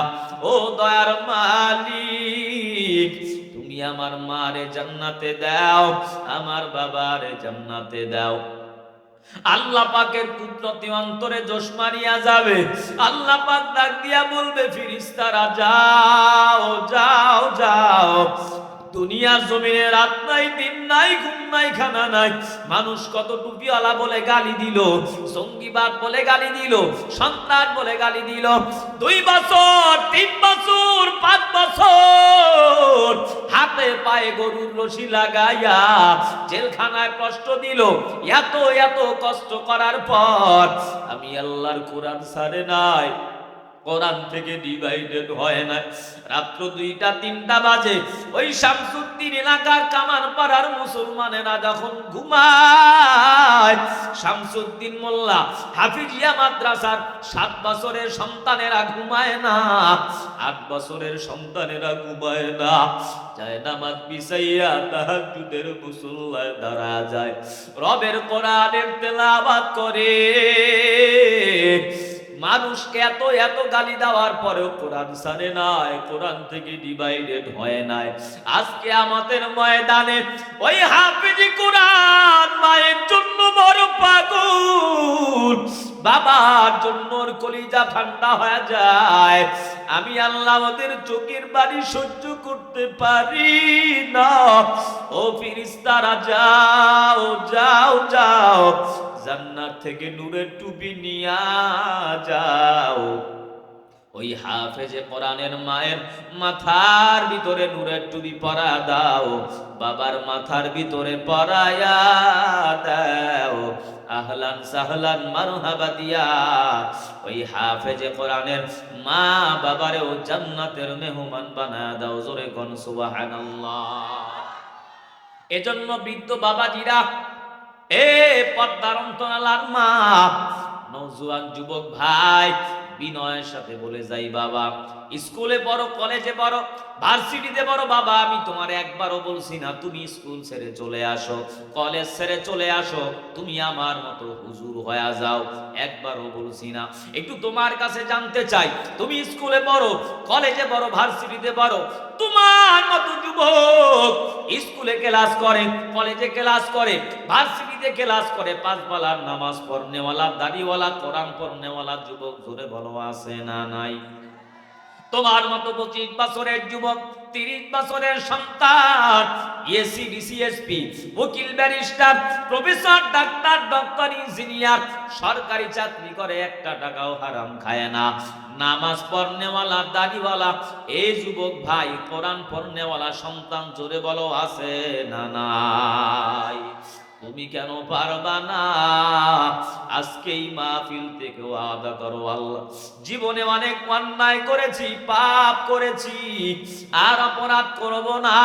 ও দয়ার মালিক, তুমি আমার মারে জান্নাতে দাও, আমার বাবারে জান্নাতে দাও। আল্লাহ পাকের কুদরতি অন্তরে জোশ মারিয়া যাবে। আল্লাহ পাক ডাক দিয়া বলবে, ফেরেশতারা যাও যাও যাও, দুনিয়ার জমিনে রাত নাই, দিন নাই, ঘুম নাই, খানা নাই। মানুষ কত টুপিওয়ালা বলে গালি দিল, জঙ্গিবাদ বলে গালি দিল, সন্ত্রাস বলে গালি দিল। 2 বছর, 3 বছর, 5 বছর হাতে পায়ে গরুর রশি লাগাইয়া জেলখানায় কষ্ট দিল। এত এত কষ্ট করার পর আমি আল্লাহর কোরআন ছাড়ে নাই, কোরআন থেকে ডিভাইডেড হয় না। রাত্র 2টা 3টা বাজে ওই শামসুদ্দিন এলাকার কামারপাড়ার মুসলমানেরা যখন ঘুমায়, শামসুদ্দিন মোল্লা হাফিজিয়া মাদ্রাসার 7 বছরের সন্তানেরা ঘুমায় না, 8 বছরের সন্তানেরা ঘুমায় না। যায় নামাজ বিছাইয়া তাহাজ্জুদের মুসল্লায় দাঁড়া যায়, রবের কোরআনের তেলাওয়াত করে। মানুষ এত এত গালি দেওয়ার পরেও কোরআন ছাড়ে নাই, কোরআন থেকে ডিভাইডেড হয় নাই। আজকে আমাদের ময়দানে ওই হাফেজি কোরআন মায়ের জন্য বড় পাগল, বাবার জন্য ওর কলিজা ঠান্ডা হয়ে যায়। আমি আল্লাহ ওদের চোখের বাড়ি সহ্য করতে পারি না। ও ফেরেশতারা যাও যাও যাও, জান্নাত থেকে নূরের টুপি নিয়া যাও, ওই হাফেজে কোরআনের মায়ের মাথার ভিতরে নূরের টুপি পরা দাও, বাবার মাথার ভিতরে পরায়া দাও। আহলান সাহলান মারহাবা দিয়া ওই হাফেজে কোরআনের মা বাবারেও জান্নাতের মেহমান বানায়া দাও। জোরে কোন সুবহানাল্লাহ। এজন্য বৃদ্ধ বাবাজিরা, এ পর্দার অন্তরালার মা, নওজোয়ান যুবক ভাই, বিনয়ের সাথে বলে যাই, বাবা স্কুলে পড়ো, কলেজে পড়ো, ভার্সিটিতে পড়ো, বাবা আমি তোমার একবারও বলছি না তুমি স্কুল ছেড়ে চলে আসো, কলেজ ছেড়ে চলে আসো, তুমি আমার মতো হুজুর হয়ে যাও, একবারও বলছি না। একটু তোমার কাছে জানতে চাই, তুমি স্কুলে পড়ো, কলেজে পড়ো, ভার্সিটিতে পড়ো, তোমার মতো যুবক স্কুলে ক্লাস করে, কলেজে ক্লাস করে, ভার্সিটিতে ক্লাস করে, 5 বেলার নামাজ পড়নেওয়ালা, দাড়িওয়ালা, কোরআন পড়নেওয়ালা যুবক জোরে বলো আছে না নাই? তোমার মতো 25 বছরের যুবক, 30 বছরের সন্তান, এসি ডিসিএসপি, উকিল, barrister, professor, doctor, doctor, engineer, সরকারি চাকরি করে, 1 টাকাও হারাম খায় না, নামাজ পড়নেওয়ালা, দাড়িওয়ালা, এই যুবক ভাই কোরআন পড়নেওয়ালা সন্তান জোরে বলো আছে না নাই? তুমি কেন পারবা না? আজকেই মাহফিল থেকে ওয়াদা করো, আল্লাহ জীবনে অনেক অন্যায় করেছি, পাপ করেছি, আর অপরাধ করব না।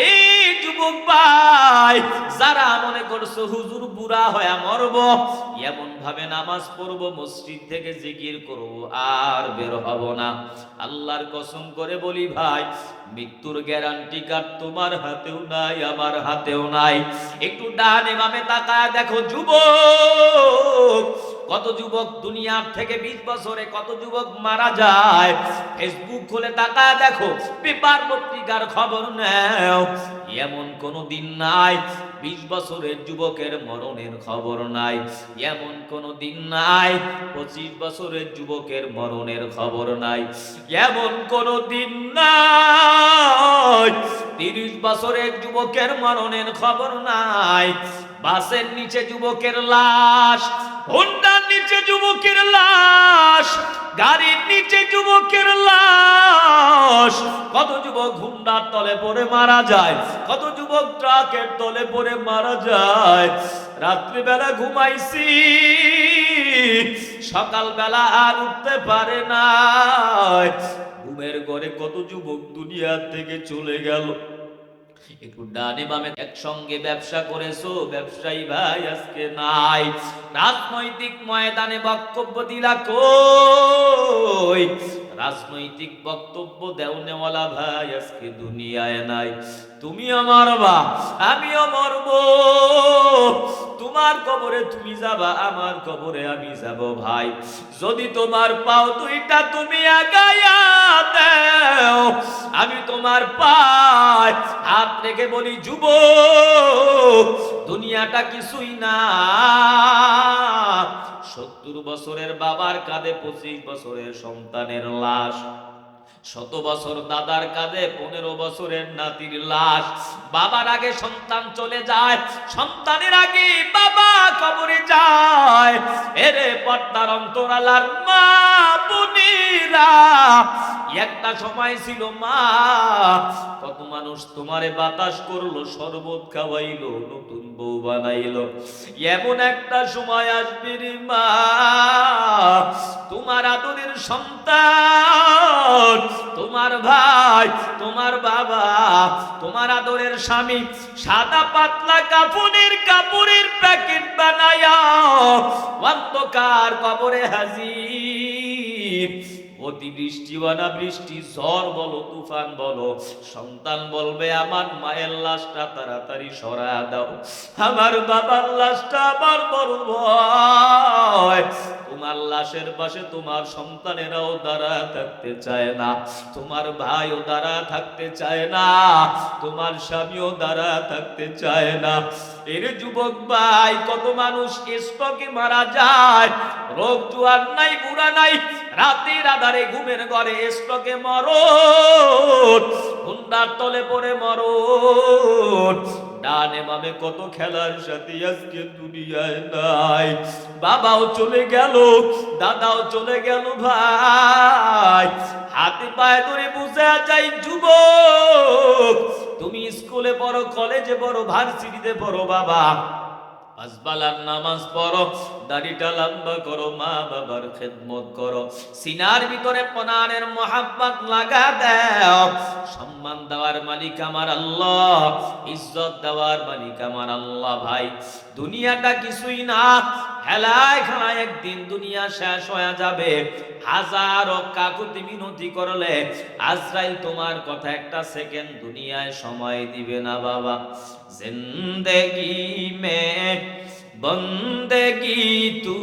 এই যুবক ভাই যারা মনে করছো হুজুর বুড়া হয়ে মরব, এমন ভাবে নামাজ পড়ব, মসজিদ থেকে জিকির করব, আর বের হব না, আল্লাহর কসম করে বলি ভাই, মৃত্যুর গ্যারান্টি কার্ড তোমার হাতেও নাই, আমার হাতেও নাই। একটু ডানে বামে তাকায় দেখো যুবক, কত যুবক দুনিয়ার থেকে 20 বছরে কত যুবক মারা যায়। ফেসবুক খুলে তাকায় দেখো, পেপার পত্রিকার খবর নেও, এমন কোনো দিন নাই 20 বছরের যুবকের মরণের খবর নাই, এমন কোনো দিন নাই 25 বছরের যুবকের মরণের খবর নাই, এমন কোনো দিন নাই 30 বছরের যুবকের মরণের খবর নাই। বাসের নিচে যুবকের লাশ, হোন্ডার নিচে যুবকের লাশ, গাড়ির নিচে যুবকের লাশ। কত যুবক হুন্ডার তলে পড়ে মারা যায়, কত যুবক ট্রাকের তলে পড়ে মারা যায়। রাত্রিবেলা ঘুমাইছি, সকালবেলা আর উঠতে পারে না। ঘুমের ঘরে কত যুবক দুনিয়া থেকে চলে গেল। একটু ডানে বামে একসঙ্গে ব্যবসা করেছো, ব্যবসায়ী ভাই আজকে নাই। রাজনৈতিক ময়দানে বক্তব্য দিলা কই? রাজনৈতিক বক্তব্য দেওনেওয়ালা ভাই আজকে দুনিয়ায় নাই। তুমিও মরবা, আমিও মরব, তোমার কবরে তুমি যাবা, আমার কবরে আমি যাব। ভাই যদি তোমার পাও 2টা তুমি আগায়া দাও, আমি তোমার পায়ে হাত রেখে বলি যুবক, দুনিয়াটা কিছুই না। 70 বছরের বাবার কাঁধে 25 বছরের সন্তানের লাশ, শত বছর দাদার কাঁধে 15 বছরের নাতির লাশ। বাবার আগে সন্তান চলে যায়, সন্তানের আগে বাবা কবরে যায়। এরে পর্দার অন্তরালার মা বোনেরা, একটা সময় ছিল মা, কত মানুষ তোমারে বাতাস করলো, শরবত খাওয়াইলো, নতুন বউ বানাইলো। এমন একটা সময় আসবে রে মা, তোমার আদরের সন্তান, তোমার ভাই, তোমার বাবা, তোমার আদরের স্বামী সাদা পাতলা কাপড়ের প্যাকেট বানায়া অন্ধকার কবরে হাজির। অতিবৃষ্টি বানা বৃষ্টি, ঝড় বলো তুফান বলো, সন্তান বলবে আমার মায়ের লাশটা তাড়াতাড়ি সরা দাও, আমার বাবার লাশটা আমার বড় ভয়। তোমার লাশের পাশে তোমার সন্তানেরাও দাঁড়া থাকতে চায় না, তোমার ভাইও দাঁড়া থাকতে চায় না, তোমার স্বামীও দাঁড়া থাকতে চায় না। এর যুবক ভাই, কত মানুষ স্ট্রোকে মারা যায়, রোগ জোয়ার নাই, বুড়া নাই, রাতের আধারে ঘুমের ঘরে স্ট্রোকে মরণ, হুন্ডার তলে পড়ে মরণ। ডানে বামে কত খেলার সাথে আজকে দুনিয়ায় নাই। বাবাও চলে গেল, দাদাও চলে গেল, ভাই হাতে পায়ে ধরে বুঝে যাই যুবক, তুমি স্কুলে পড়ো, কলেজে পড়ো, ভার্সিটিতে পড়ো, বাবা পাঁচবেলার নামাজ পড়ো, দাড়িটা লম্বা করো, মা বাবার খেদমত করো, সিনার ভিতরে পনারের মোহাব্বত লাগা দাও। সম্মান দেওয়ার মালিক আমার আল্লাহ, ইজ্জত দেওয়ার মালিক আমার আল্লাহ। ভাই দুনিয়াটা কিছুই না, হেলায় খেলায় একদিন দুনিয়া শেষ হয়ে যাবে। হাজারো কাকুতি মিনতি করলে আজরাইল তোমার কথা একটা সেকেন্ড দুনিয়ায় সময় দিবে না বাবা। जिंदगी में बंदगी तू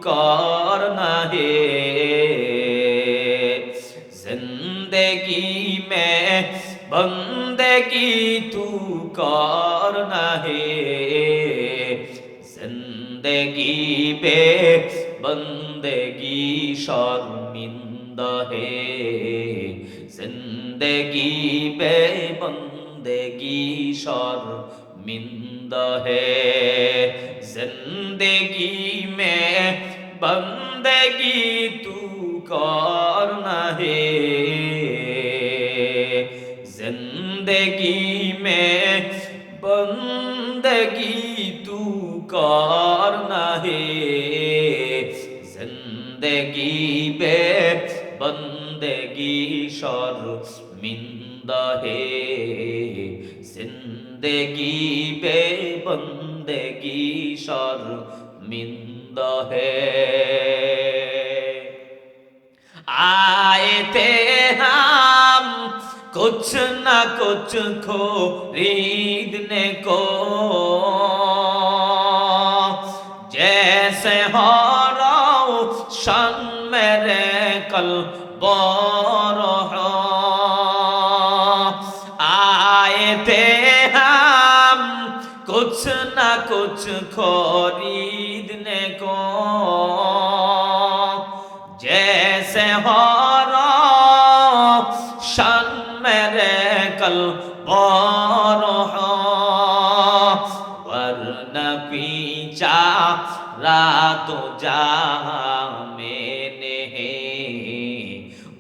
करना है, जिंदगी में बंदगी तू करना है, जिंदगी पे बंदगी शर्मिंदा है, जिंदगी पे बंदगी शर्मिंदा है, जिंदगी में बंदगी तू करना है, जिंदगी में बंदगी तू करना है, जिंदगी पे बंदगी शर्मिंदा है, जिंदगी पे बंदगी शर्मिंदा है। आए थे हम कुछ न कुछ खरीदने को, जैसे हो रोशन मेरे कल बोरो हो। आए थे हम कुछ न कुछ खरीदने को, जैसे हो रोशन मेरे कल बोरो हो, वरना पीछा रातो जा मैंने है,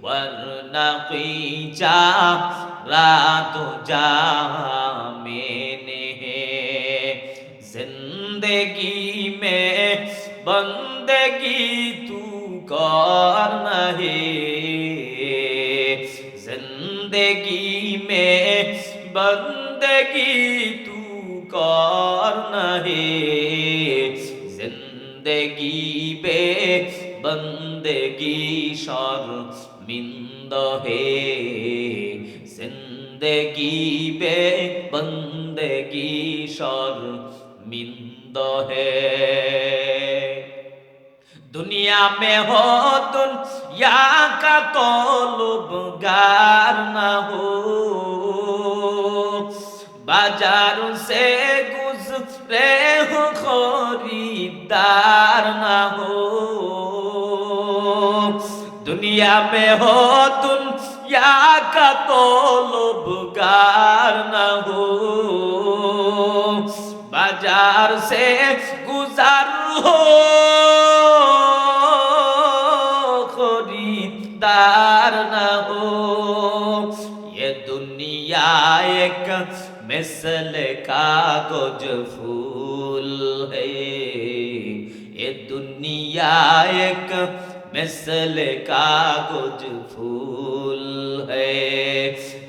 वरना पीछा रातो जा मैंने है, जिंदगी में बंदगी तू करना है, जिंदगी में बंदगी तू करना है, जिंदगी पे बंदगी शर्मिंदा है, जिंदगी पे बंदगी शर्मिंदा है। दुनिया में हो दुनिया का तलबगार ना हो, बाजार से गुजरे हो खरीदार ना हो। दुनिया में हो दुनिया का तलबगार न हो, बाजार से गुजर हो खरीदार न हो। ये दुनिया एक मिसल कागज फूल है, ये दुनिया एक मिसल कागज फूल है।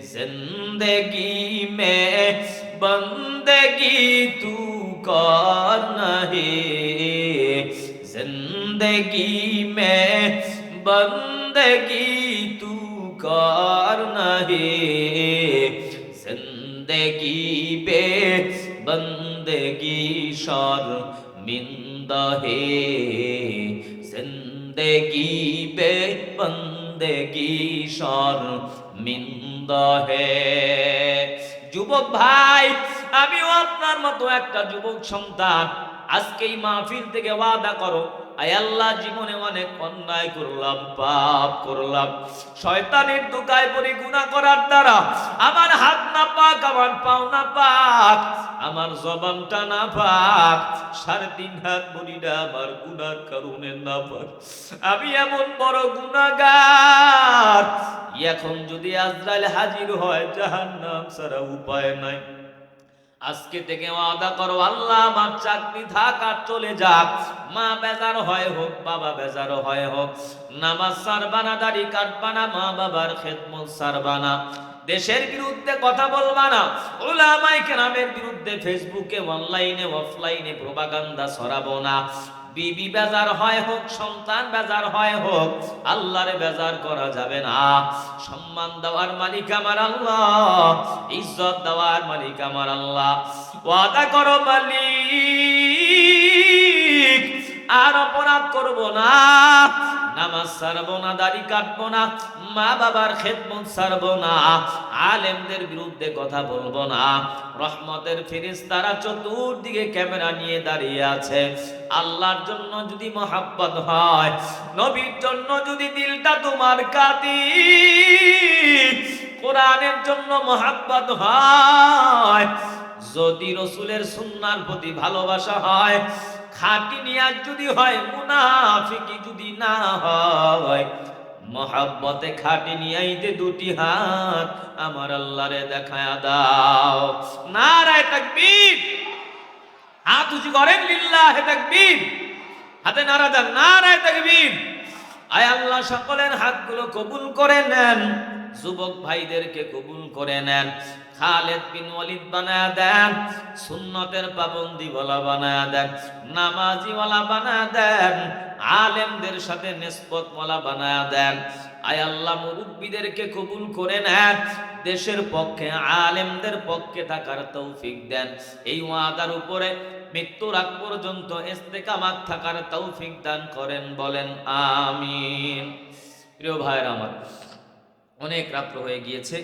जिंदगी में बंदगी तू कर नहीं, जिंदगी में बंदगी तू कर नहीं। जिंदगी बे बंदगी शर्मिंदा है, जिंदगी बे बंदगी शर्मिंदा है। যুবক ভাই, আমিও আপনার মতো একটা যুবক সন্তান। আজকে এই মাহফিল থেকে ওয়াদা করো, আয় আল্লাহ, জীবনে অনেক অন্যায় করলাম, পাপ করলাম, শয়তানের ধোঁকায় পড়ে গুনাহ করার দ্বারা আমার হাত না পাক, আমার পাও না পাক, আমার জবানটা না পাক, 3.5 হাত বডিটা আমার গুনার কারণে না পাক। আমি এমন বড় গুনাহগার, এখন যদি আজরাইল হাজির হয় জাহান্নাম ছাড়া উপায় নাই। আজকে থেকে ওয়াদা করো, আল্লাহ আমার চাকরি থাক আর চলে যাক, মা বেজার হয় হোক, বাবা বেজার হয় হোক, নামাজ সারবানা, দাড়ি কাটবানা, মা বাবার খেদমত সারবানা, দেশের বিরুদ্ধে কথা বলবা না, উলামায়ে কেরামের বিরুদ্ধে ফেসবুকে অনলাইনে অফলাইনে প্রপাগান্ডা ছড়াবো না। বিবি বেজার হয় হোক, সন্তান বেজার হয় হোক, আল্লাহরে বেজার করা যাবে না। সম্মান দেওয়ার মালিক আমার আল্লাহ, ইজ্জত দেওয়ার মালিক আমার আল্লাহ। ওয়াদা করো মালিক, আর অপরাধ করব না, নামাজ ছাড়বো না, দাড়ি কাটবো না, মা বাবার খেদমত ছাড়বো না, আলেমদের বিরুদ্ধে কথা বলবো না। রহমতের ফেরেশতারা চতুর্দিকে ক্যামেরা নিয়ে দাঁড়িয়ে আছে। আল্লাহর জন্য যদি মহাব্বত হয়, নবীর জন্য যদি দিলটা তোমার কাতি, কোরআনের জন্য মহাব্বত হয়, যদি রসুলের সুন্নাহর প্রতি ভালোবাসা হয়, খাঁটি নিয়াত যদি হয়, মুনাফিকি যদি না হয়, মহাব্বতে খাঁটি নিয়াইতে দুটি হাত আমার আল্লাহরে দেখায়া দাও। নারায়ে তাকবীর, হাত উঁচু করেন, লিল্লাহে তাকবীর, হাতে নারা দেন, নারায়ে তাকবীর। আয় আল্লাহ, সকলের হাতগুলো কবুল করে নেন, যুবক ভাইদেরকে কবুল করে নেন, খালেদ বিন ওয়ালিদ বানায়া দেন, সুন্নতের পাবন্দি ওয়ালা বানায়া দেন, নামাজি ওয়ালা বানায়া দেন, আলেমদের সাথে নিসবত ওয়ালা বানায়া দেন। আয় আল্লাহ, মুরব্বিদেরকে কবুল করে নেন, দেশের পক্ষে আলেমদের পক্ষে থাকার তৌফিক দেন। এই ওয়াদার উপরে মৃত্যুর আগ পর্যন্ত ইস্তেকামাত থাকার তৌফিক দান করেন, বলেন আমিন। প্রিয় ভাইরা আমার, অনেক রাত্র হয়ে গিয়েছে,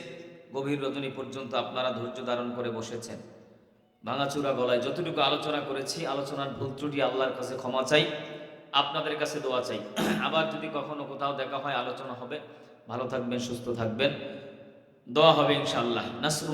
গভীর রজনী পর্যন্ত আপনারা ধৈর্য ধারণ করে বসেছেন। ভাঙাচুরা গলায় যতটুকু আলোচনা করেছি, আলোচনার ভুল ত্রুটি আল্লাহর কাছে ক্ষমা চাই, আপনাদের কাছে দোয়া চাই। আবার যদি কখনো কোথাও দেখা হয়, আলোচনা হবে। ভালো থাকবেন, সুস্থ থাকবেন, দোয়া হবে ইনশাআল্লাহ। নাসরুন